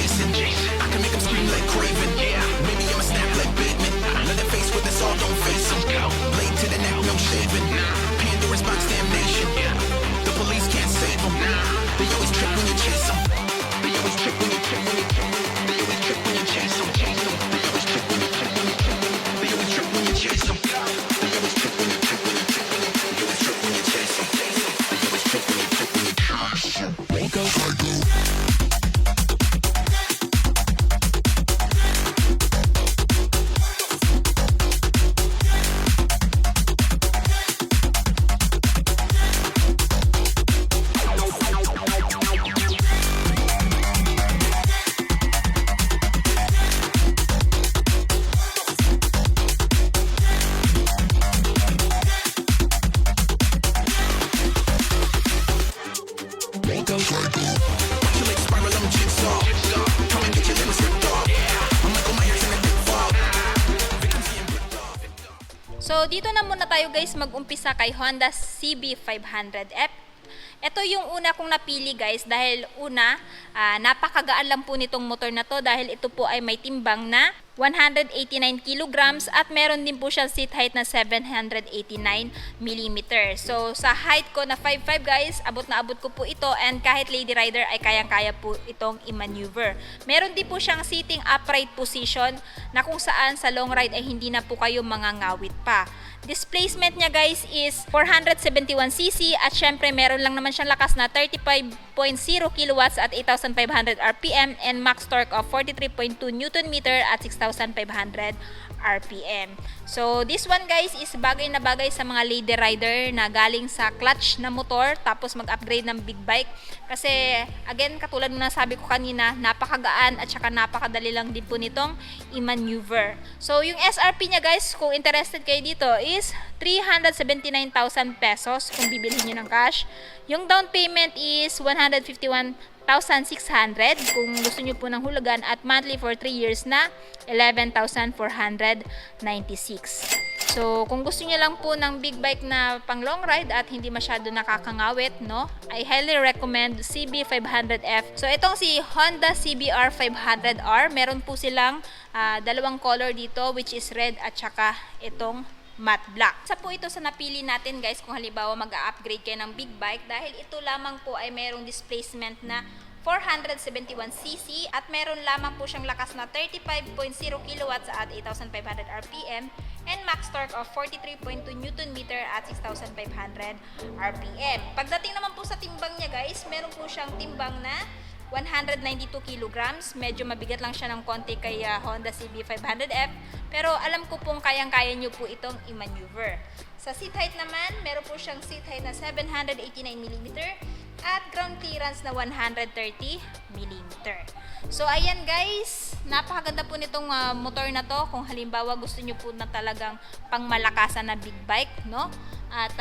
Jason. I can make them scream like Craven. Maybe I'ma snap like Batman. Let them face with us all, don't face them. Blade to the neck, no shaving. Pandora's box, damnation. The police can't save them. They always trip when you chase them. They always trip when you trip when you trip. They always trip when you chase them. They always trip when you trip when you trip. They always trip when you chase them. They always trip when you trip when you trip. They always trip when you chase them. They always trip when you trip when you chase them. Go, go. So, dito na muna tayo guys mag-umpisa kay Honda CB500F. Ito yung una kong napili guys dahil una, napakagaan lang po nitong motor na to dahil ito po ay may timbang na 189 kilograms at meron din po siyang seat height na 789 mm. So sa height ko na 5'5 guys, abot na abot ko po ito and kahit lady rider ay kayang-kaya po itong i-maneuver. Meron din po siyang sitting upright position na kung saan sa long ride ay hindi na po kayo mangangawit pa. Displacement niya guys is 471cc at syempre meron lang naman siyang lakas na 35.0 kilowatts at 8,500 RPM and max torque of 43.2 Nm at 6,500 RPM. So this one guys is bagay na bagay sa mga lady rider na galing sa clutch na motor tapos mag-upgrade ng big bike kasi again katulad ng nasabi ko kanina, napakagaan at saka napakadali lang din po nitong i-maneuver. So yung SRP niya guys, kung interested kayo dito is 379,000 pesos kung bibilhin niyo ng cash. Yung down payment is 151,600 kung gusto niyo po ng hulugan at monthly for 3 years na 11,496. So, kung gusto niyo lang po ng big bike na pang long ride at hindi masyado nakakangawit, no? I highly recommend CB500F. So, itong si Honda CBR 500R, meron po silang dalawang color dito which is red at saka itong matte black. Isa po ito sa napili natin guys kung halimbawa mag-upgrade kayo ng big bike dahil ito lamang po ay merong displacement na 471cc at meron lamang po siyang lakas na 35.0 kilowatts at 8,500 RPM and max torque of 43.2 Nm at 6,500 RPM. Pagdating naman po sa timbang niya guys, meron po siyang timbang na 192 kilograms. Medyo mabigat lang siya ng konti kay Honda CB500F pero alam ko pong kayang-kaya nyo po itong i-maneuver. Sa seat height naman, meron po siyang seat height na 789 mm at ground clearance na 130 mm. So ayan guys, napakaganda po nitong motor na to kung halimbawa gusto nyo po na talagang pangmalakasan na big bike, no? At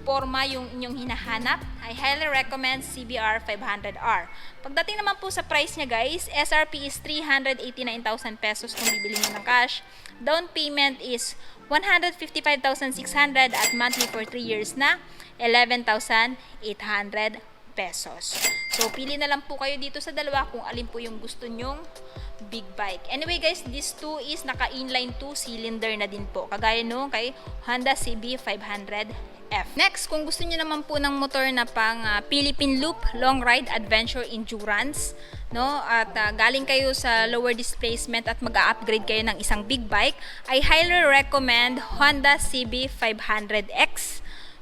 forma yung inyong hinahanap, I highly recommend CBR 500R. Pagdating naman po sa price niya guys, SRP is 389,000 pesos kung bibili niyo ng cash. Down payment is 155,600 at monthly for 3 years na 11,800 pesos. So, pili na lang po kayo dito sa dalawa kung alin po yung gusto nyong big bike. Anyway guys, this 2 is naka-inline 2-cylinder na din po. Kagaya nung kay Honda CB500F. Next, kung gusto niyo naman po ng motor na pang Philippine Loop Long Ride Adventure Endurance, no? At galing kayo sa lower displacement at mag-upgrade kayo ng isang big bike, I highly recommend Honda CB500X.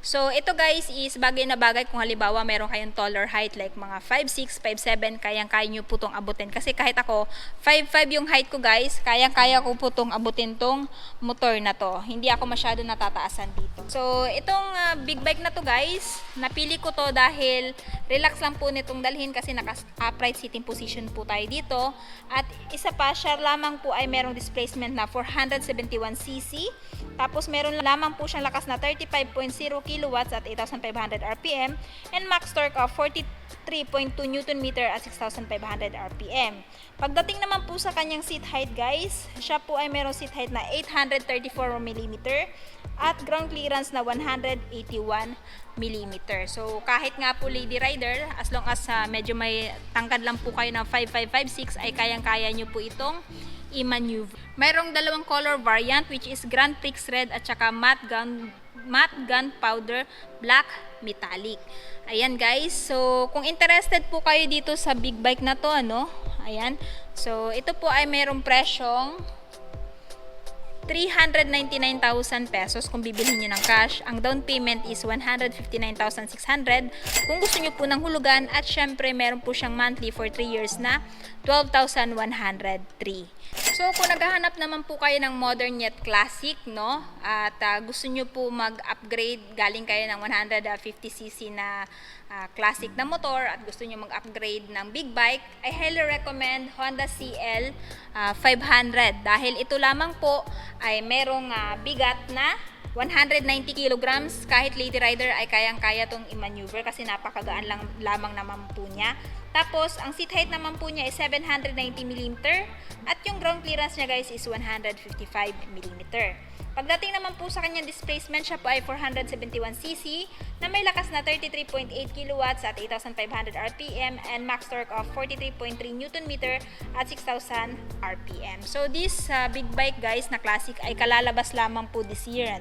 So, ito guys is bagay na bagay kung halimbawa meron kayong taller height like mga 5'6", 5'7", kayang-kaya nyo po itong abutin. Kasi kahit ako, 5'5" yung height ko guys, kayang-kaya ko po itong abutin tong motor na to. Hindi ako masyado natataasan dito. So, itong big bike na to guys, napili ko to dahil relax lang po nitong dalhin kasi naka-upright sitting position po tayo dito. At isa pa, siya lamang po ay merong displacement na 471cc. Tapos meron lamang po siyang lakas na 35.0 kilowatts at 8,500 RPM and max torque of 43.2 Nm at 6,500 RPM. Pagdating naman po sa kanyang seat height guys, siya po ay merong seat height na 834 mm at ground clearance na 181 mm. So kahit nga po lady rider, as long as medyo may tangkad lang po kayo ng 5556 ay kayang-kaya nyo po itong i-maneuver. Mayroong dalawang color variant which is Grand Prix Red at saka matte gunpowder black metallic. Ayan guys, so kung interested po kayo dito sa big bike na to, ayan, so ito po ay mayroong presyong 399,000 pesos kung bibilhin nyo ng cash. Ang down payment is 159,600 kung gusto nyo po ng hulugan, at syempre meron po siyang monthly for 3 years na 12,103. So kung naghahanap naman po kayo ng modern yet classic, at gusto nyo po mag-upgrade, galing kayo ng 150cc na classic na motor at gusto nyo mag-upgrade ng big bike, I highly recommend Honda CL 500 dahil ito lamang po ay merong bigat na 190 kilograms. Kahit lady rider ay kayang-kaya tong i-maneuver kasi napakagaan lamang naman po niya. Tapos ang seat height naman po niya is 790 mm at yung ground clearance niya guys is 155 mm. Pagdating naman po sa kanyang displacement, siya po ay 471cc na may lakas na 33.8 kW at 8,500 RPM and max torque of 43.3 Nm at 6,000 RPM. So this big bike guys na classic ay kalalabas lamang po this year,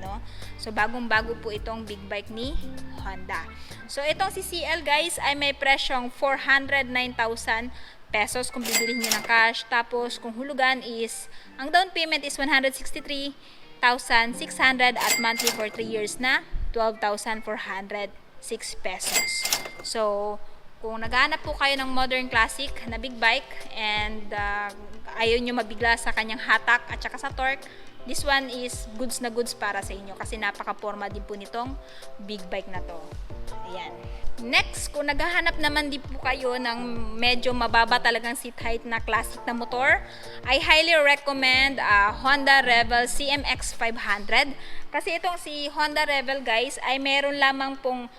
So bagong-bago po itong big bike ni Honda. So itong si CL guys ay may presyong 409,000 pesos kung bibilhin niyo ng cash. Tapos kung hulugan is, ang down payment is 163,600 at monthly for 3 years na 12,406 pesos. So, kung naghahanap po kayo ng modern classic na big bike and ayaw nyo mabigla sa kanyang hatak at saka sa torque, this one is goods na goods para sa inyo kasi napaka-forma din po nitong big bike na to. Ayan. Next, kung naghahanap naman din po kayo ng medyo mababa talagang seat height na classic na motor, I highly recommend Honda Rebel CMX 500. Kasi itong si Honda Rebel guys ay meron lamang pong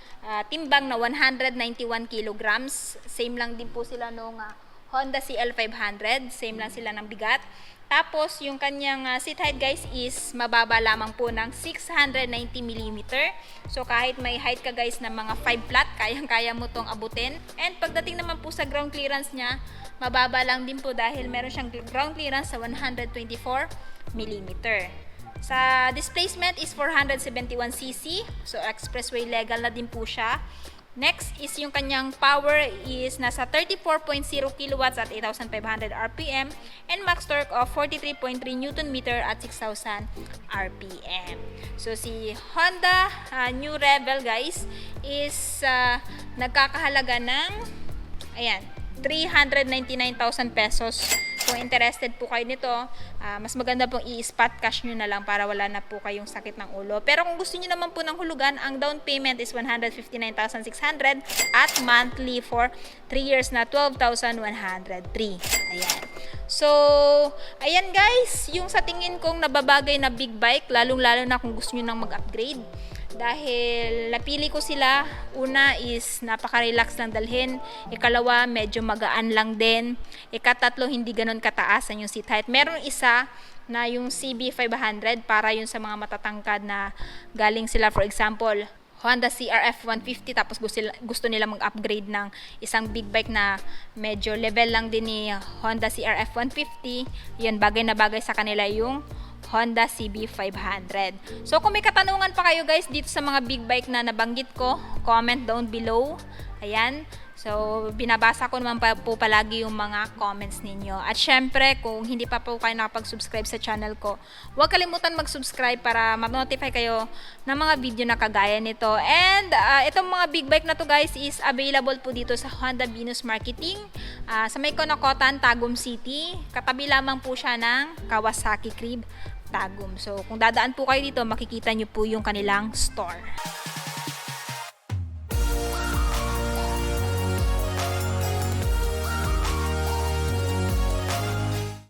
timbang na 191 kilograms. Same lang din po sila nung Honda CL 500. Same lang sila ng bigat. Tapos, yung kanyang seat height guys is mababa lamang po ng 690 mm. So, kahit may height ka guys na mga 5 flat, kayang-kaya mo tong abutin. And pagdating naman po sa ground clearance niya, mababa lang din po dahil meron siyang ground clearance sa 124 mm. Sa displacement is 471cc. So, expressway legal na din po siya. Next is yung kanyang power is nasa 34.0 kW at 8,500 RPM and max torque of 43.3 Nm at 6,000 RPM. So si Honda New Rebel guys is nagkakahalaga ng 399,000 pesos. Kung interested po kayo nito, mas maganda pong i-spot cash nyo na lang para wala na po kayong sakit ng ulo. Pero kung gusto nyo naman po ng hulugan, ang down payment is 159,600 at monthly for 3 years na 12,103. Ayan. So, ayan guys, yung sa tingin kong nababagay na big bike, lalong-lalo na kung gusto nyo nang mag-upgrade. Dahil napili ko sila, una is napaka-relax lang dalhin, ikalawa medyo magaan lang din, ikatatlo hindi ganon kataas ang yung seat height. Meron isa na yung CB500 para yun sa mga matatangkad na galing sila, for example Honda CRF 150 tapos gusto nila mag-upgrade ng isang big bike na medyo level lang din ni Honda CRF 150, yun bagay na bagay sa kanila yung Honda CB500. So kung may katanungan pa kayo guys dito sa mga big bike na nabanggit ko, comment down below. Ayan. So binabasa ko naman po palagi yung mga comments ninyo. At syempre kung hindi pa po kayo nakapag-subscribe sa channel ko, huwag kalimutan mag-subscribe para ma-notify kayo ng mga video na kagaya nito. And itong mga big bike na to guys is available po dito sa Honda Venus Marketing sa may Konakotan, Tagum City. Katabi lamang po siya ng Kawasaki Crib Tagum. So, kung dadaan po kayo dito, makikita nyo po yung kanilang store.